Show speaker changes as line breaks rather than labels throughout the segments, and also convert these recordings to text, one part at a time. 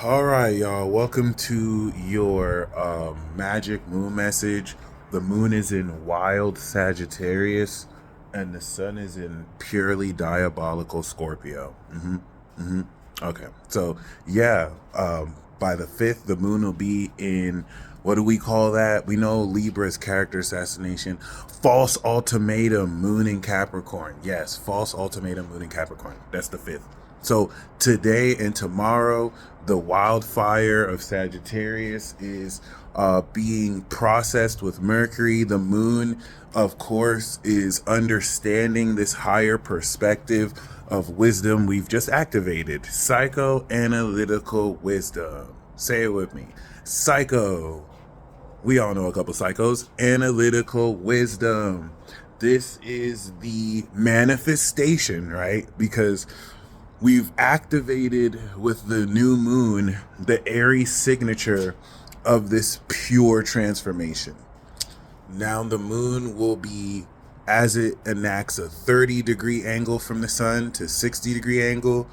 All right, y'all. Welcome to your magic moon message. The moon is in wild Sagittarius, and the sun is in purely diabolical Scorpio. Okay, so yeah, by the 5th, the moon will be in, what do we call that? We know Libra's character assassination. False ultimatum, moon in Capricorn. Yes, false ultimatum, moon in Capricorn. That's the 5th. So today and tomorrow, the wildfire of Sagittarius is being processed with Mercury. The moon, of course, is understanding this higher perspective of wisdom we've just activated. Psychoanalytical wisdom. Say it with me. Psycho. We all know a couple psychos. Analytical wisdom. This is the manifestation, right? Because we've activated with the new moon the Aries signature of this pure transformation. Now the moon will be, as it enacts a 30-degree angle from the sun to 60-degree angle,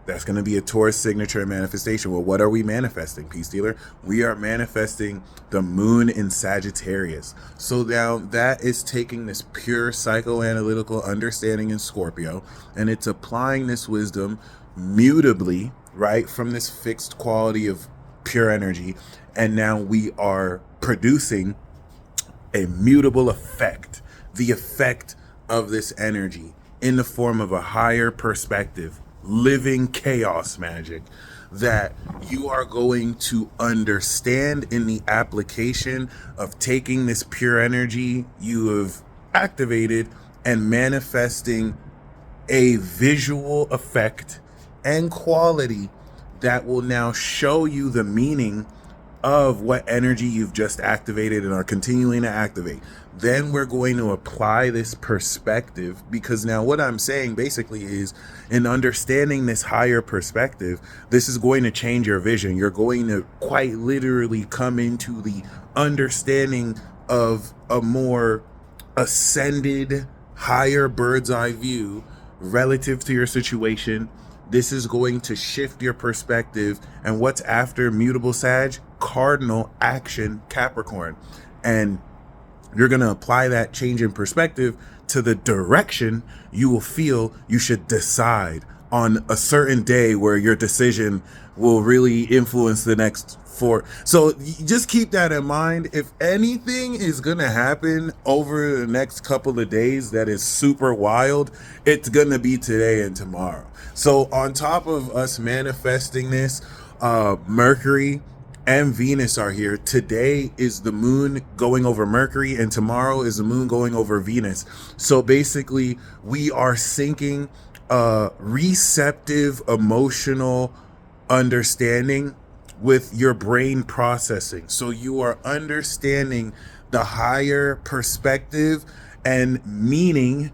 that's going to be a Taurus signature manifestation. Well, what are we manifesting, Peace Dealer? We are manifesting the moon in Sagittarius. So now that is taking this pure psychoanalytical understanding in Scorpio, and it's applying this wisdom mutably, right, from this fixed quality of pure energy. And now we are producing a mutable effect, the effect of this energy in the form of a higher perspective, living chaos magic that you are going to understand in the application of taking this pure energy you have activated and manifesting a visual effect and quality that will now show you the meaning of what energy you've just activated and are continuing to activate. Then we're going to apply this perspective, because now what I'm saying basically is, in understanding this higher perspective, this is going to change your vision. You're going to quite literally come into the understanding of a more ascended, higher bird's eye view relative to your situation. This is going to shift your perspective. And what's after mutable Sag? Cardinal action Capricorn. And you're going to apply that change in perspective to the direction you will feel you should decide on a certain day, where your decision will really influence the next four. So just keep that in mind. If anything is going to happen over the next couple of days that is super wild, it's going to be today and tomorrow. So on top of us manifesting this, Mercury and Venus are here. Today is the moon going over Mercury, and tomorrow is the moon going over Venus. So basically, we are syncing receptive emotional understanding with your brain processing. So you are understanding the higher perspective and meaning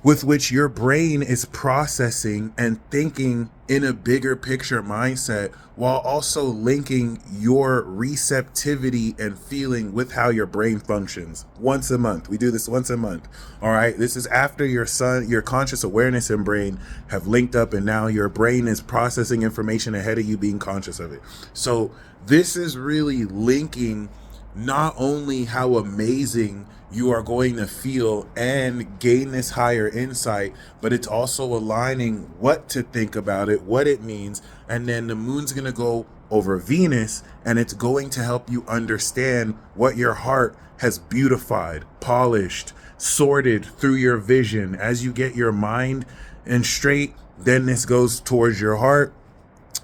with which your brain is processing and thinking in a bigger picture mindset, while also linking your receptivity and feeling with how your brain functions. Once a month. We do this once a month. All right. This is after your conscious awareness and brain have linked up, and now your brain is processing information ahead of you being conscious of it. So this is really linking not only how amazing you are going to feel and gain this higher insight, but it's also aligning what to think about it, what it means. And then the moon's going to go over Venus, and it's going to help you understand what your heart has beautified, polished, sorted through your vision. As you get your mind in straight, then this goes towards your heart.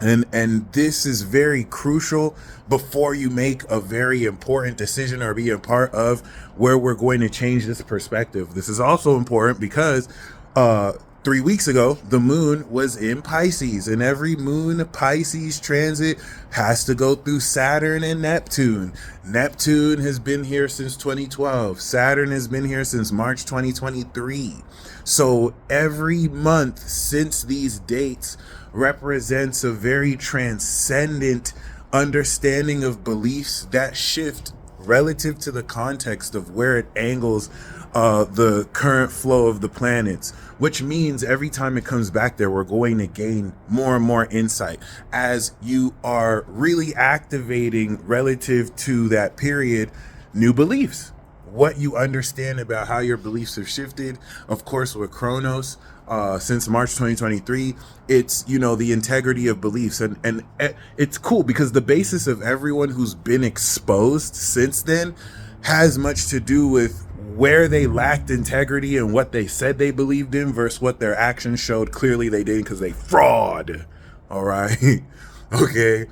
And this is very crucial before you make a very important decision or be a part of where we're going to change this perspective. This is also important because 3 weeks ago, the moon was in Pisces, and every moon Pisces transit has to go through Saturn and Neptune. Neptune has been here since 2012. Saturn has been here since March 2023. So every month since these dates represents a very transcendent understanding of beliefs that shift relative to the context of where it angles the current flow of the planets, which means every time it comes back there, we're going to gain more and more insight as you are really activating relative to that period new beliefs, what you understand about how your beliefs have shifted. Of course, with Chronos, since March 2023, it's, you know, the integrity of beliefs. And it's cool because the basis of everyone who's been exposed since then has much to do with where they lacked integrity and what they said they believed in versus what their actions showed clearly they didn't, because they fraud. All right. Okay.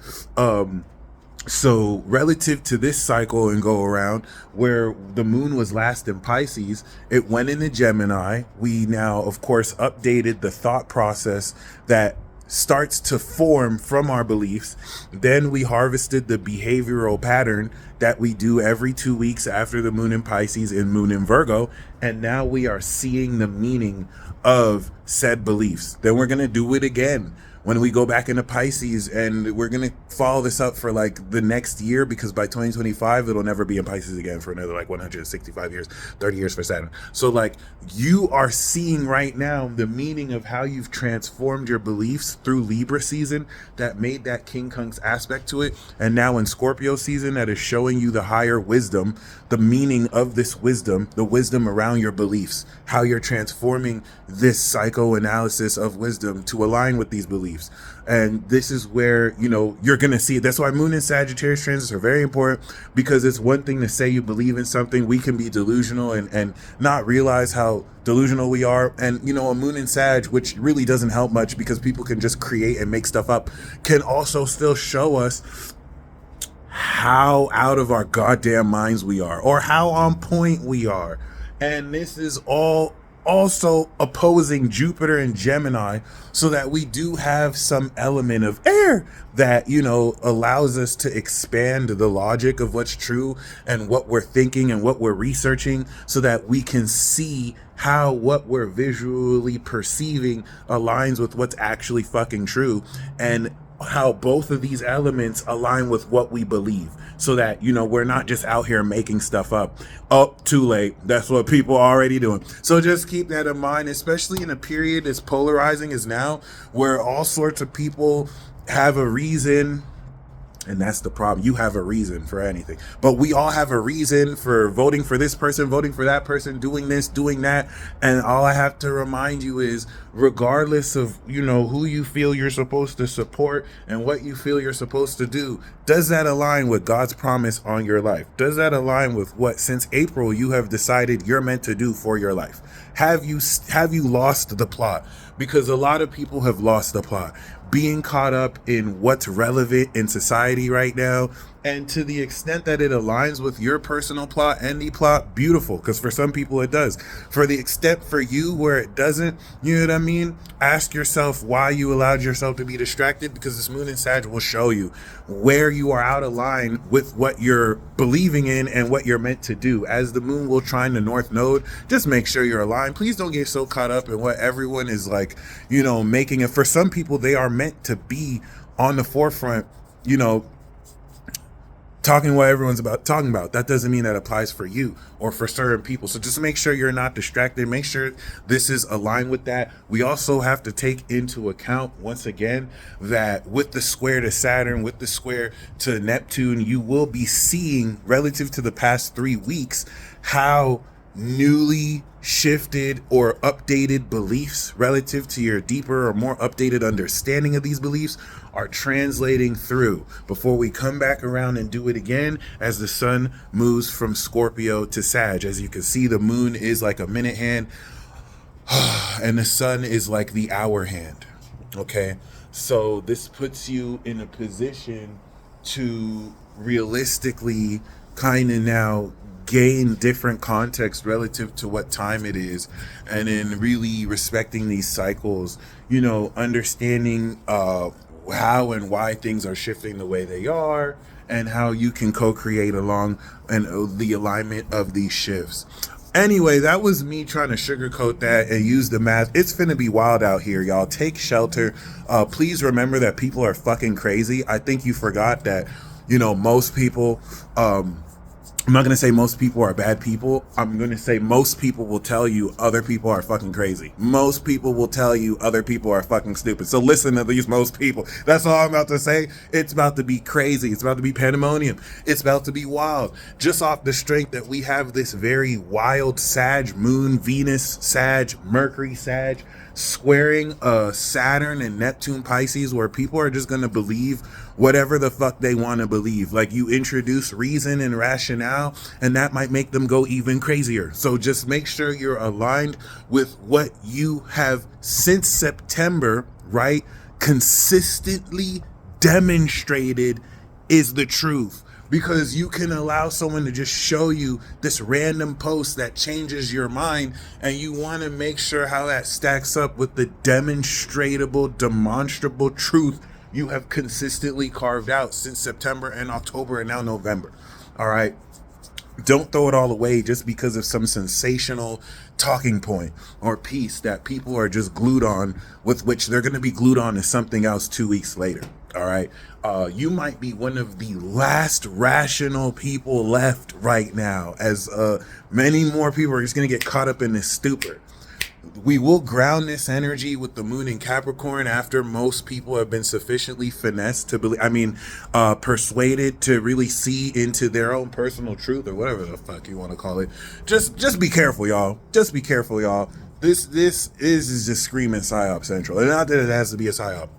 So relative to this cycle and go around where the moon was last in Pisces, it went into Gemini. We now, of course, updated the thought process that starts to form from our beliefs. Then we harvested the behavioral pattern that we do every 2 weeks after the moon in Pisces and moon in Virgo. And now we are seeing the meaning of said beliefs. Then we're going to do it again when we go back into Pisces, and we're going to follow this up for like the next year, because by 2025 it'll never be in Pisces again for another like 165 years, 30 years for Saturn. So like, you are seeing right now the meaning of how you've transformed your beliefs through Libra season that made that King Kunks aspect to it, and now in Scorpio season that is showing you the higher wisdom, the meaning of this wisdom, the wisdom around your beliefs, how you're transforming this psychoanalysis of wisdom to align with these beliefs. And this is where, you know, you're going to see it. That's why Moon and Sagittarius transits are very important, because it's one thing to say you believe in something. We can be delusional and not realize how delusional we are. And, you know, a Moon and Sag, which really doesn't help much because people can just create and make stuff up, can also still show us how out of our goddamn minds we are, or how on point we are. And this is all also opposing Jupiter and Gemini, so that we do have some element of air that, you know, allows us to expand the logic of what's true and what we're thinking and what we're researching, so that we can see how what we're visually perceiving aligns with what's actually fucking true, and how both of these elements align with what we believe, so that, you know, we're not just out here making stuff up. Oh, too late. That's what people are already doing. So just keep that in mind, especially in a period as polarizing as now, where all sorts of people have a reason. And that's the problem. You have a reason for anything, but we all have a reason for voting for this person, voting for that person, doing this, doing that. And all I have to remind you is, regardless of, you know, who you feel you're supposed to support and what you feel you're supposed to do, does that align with God's promise on your life? Does that align with what since April you have decided you're meant to do for your life? Have you lost the plot? Because a lot of people have lost the plot, being caught up in what's relevant in society right now. And to the extent that it aligns with your personal plot and the plot, beautiful, because for some people it does. For the extent for you where it doesn't, you know what I mean? Ask yourself why you allowed yourself to be distracted, because this Moon and Sag will show you where you are out of line with what you're believing in and what you're meant to do. As the Moon will trine the North Node, just make sure you're aligned. Please don't get so caught up in what everyone is like, you know, making it. For some people, they are meant to be on the forefront, you know, talking what everyone's talking about. That doesn't mean that applies for you or for certain people. So just make sure you're not distracted. Make sure this is aligned with that. We also have to take into account, once again, that with the square to Saturn, with the square to Neptune, you will be seeing, relative to the past 3 weeks, how newly shifted or updated beliefs relative to your deeper or more updated understanding of these beliefs are translating through before we come back around and do it again as the sun moves from Scorpio to Sag. As you can see, the moon is like a minute hand and the sun is like the hour hand. Okay, so this puts you in a position to realistically kind of now gain different context relative to what time it is, and in really respecting these cycles, you know, understanding how and why things are shifting the way they are, and how you can co-create along and the alignment of these shifts. Anyway, that was me trying to sugarcoat that and use the math. It's finna be wild out here, y'all. Take shelter. Please remember that people are fucking crazy. I think you forgot that, you know, most people I'm not going to say most people are bad people. I'm going to say most people will tell you other people are fucking crazy. Most people will tell you other people are fucking stupid. So listen to these most people. That's all I'm about to say. It's about to be crazy. It's about to be pandemonium. It's about to be wild. Just off the strength that we have this very wild Sag, Moon, Venus, Sag, Mercury, Sag, squaring Saturn and Neptune Pisces, where people are just going to believe whatever the fuck they want to believe. Like, you introduce reason and rationale, and that might make them go even crazier. So just make sure you're aligned with what you have since September, right, consistently demonstrated is the truth. Because you can allow someone to just show you this random post that changes your mind, and you want to make sure how that stacks up with the demonstrable truth you have consistently carved out since September and October and now November. All right. Don't throw it all away just because of some sensational talking point or piece that people are just glued on, with which they're going to be glued on to something else 2 weeks later. All right. You might be one of the last rational people left right now, as many more people are just going to get caught up in this stupor. We will ground this energy with the moon in Capricorn after most people have been sufficiently finessed to believe, persuaded to really see into their own personal truth, or whatever the fuck you want to call it. Just be careful, y'all. Just be careful, y'all. This is just screaming PSYOP Central. And not that it has to be a PSYOP.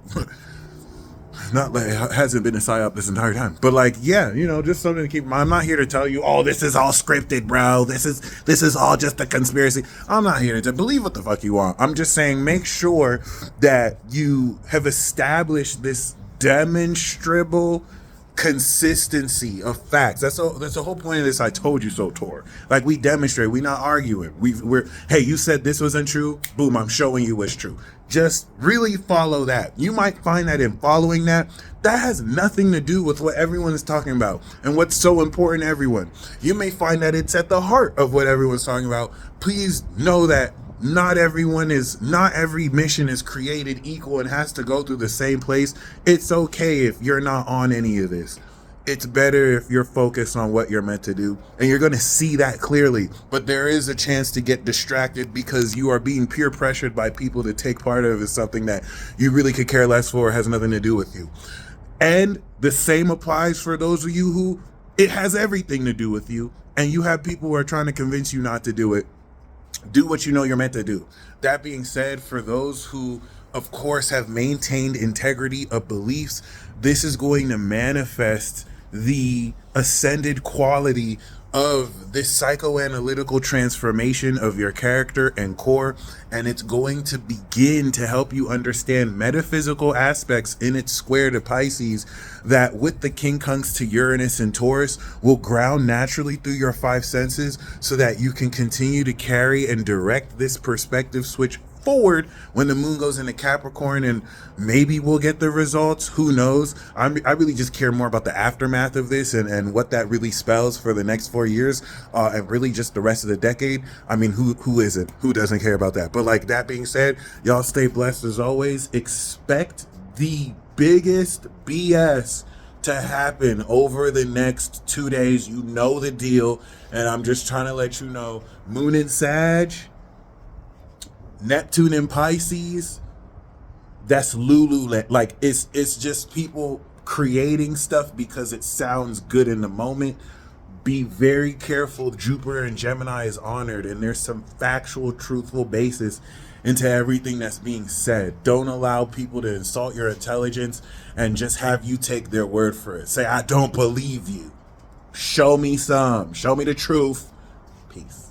Not like it hasn't been a PSYOP this entire time, but like, yeah, just something to keep in mind. I'm not here to tell you, oh, this is all scripted, bro. This is all just a conspiracy. I'm not here to believe what the fuck you want. I'm just saying, make sure that you have established this demonstrable consistency of facts. That's the whole point of this I told you so tour. Like, we demonstrate, we not arguing. We're hey, you said this wasn't true, boom, I'm showing you what's true. Just really follow that. You might find that in following that has nothing to do with what everyone is talking about and what's so important to everyone. You may find that it's at the heart of what everyone's talking about. Please know that not every mission is created equal and has to go through the same place. It's okay if you're not on any of this. It's better if you're focused on what you're meant to do, and you're going to see that clearly. But there is a chance to get distracted because you are being peer pressured by people to take part of something that you really could care less for, has nothing to do with you. And the same applies for those of you who it has everything to do with you, and you have people who are trying to convince you not to do it. Do what you know you're meant to do. That being said, for those who, of course, have maintained integrity of beliefs, this is going to manifest the ascended quality of this psychoanalytical transformation of your character and core, and it's going to begin to help you understand metaphysical aspects in its square to Pisces that, with the quincunx to Uranus and Taurus, will ground naturally through your five senses, so that you can continue to carry and direct this perspective switch forward when the moon goes into Capricorn, and maybe we'll get the results. Who knows? I really just care more about the aftermath of this and what that really spells for the next 4 years, and really just the rest of the decade. I mean, who isn't? Who doesn't care about that? But like, that being said, y'all stay blessed as always. Expect the biggest BS to happen over the next 2 days. You know the deal, and I'm just trying to let you know, moon in Sag, Neptune in Pisces, that's Lulu. Like, it's just people creating stuff because it sounds good in the moment. Be very careful. Jupiter and Gemini is honored, and there's some factual, truthful basis into everything that's being said. Don't allow people to insult your intelligence and just have you take their word for it. Say, I don't believe you. Show me the truth. Peace.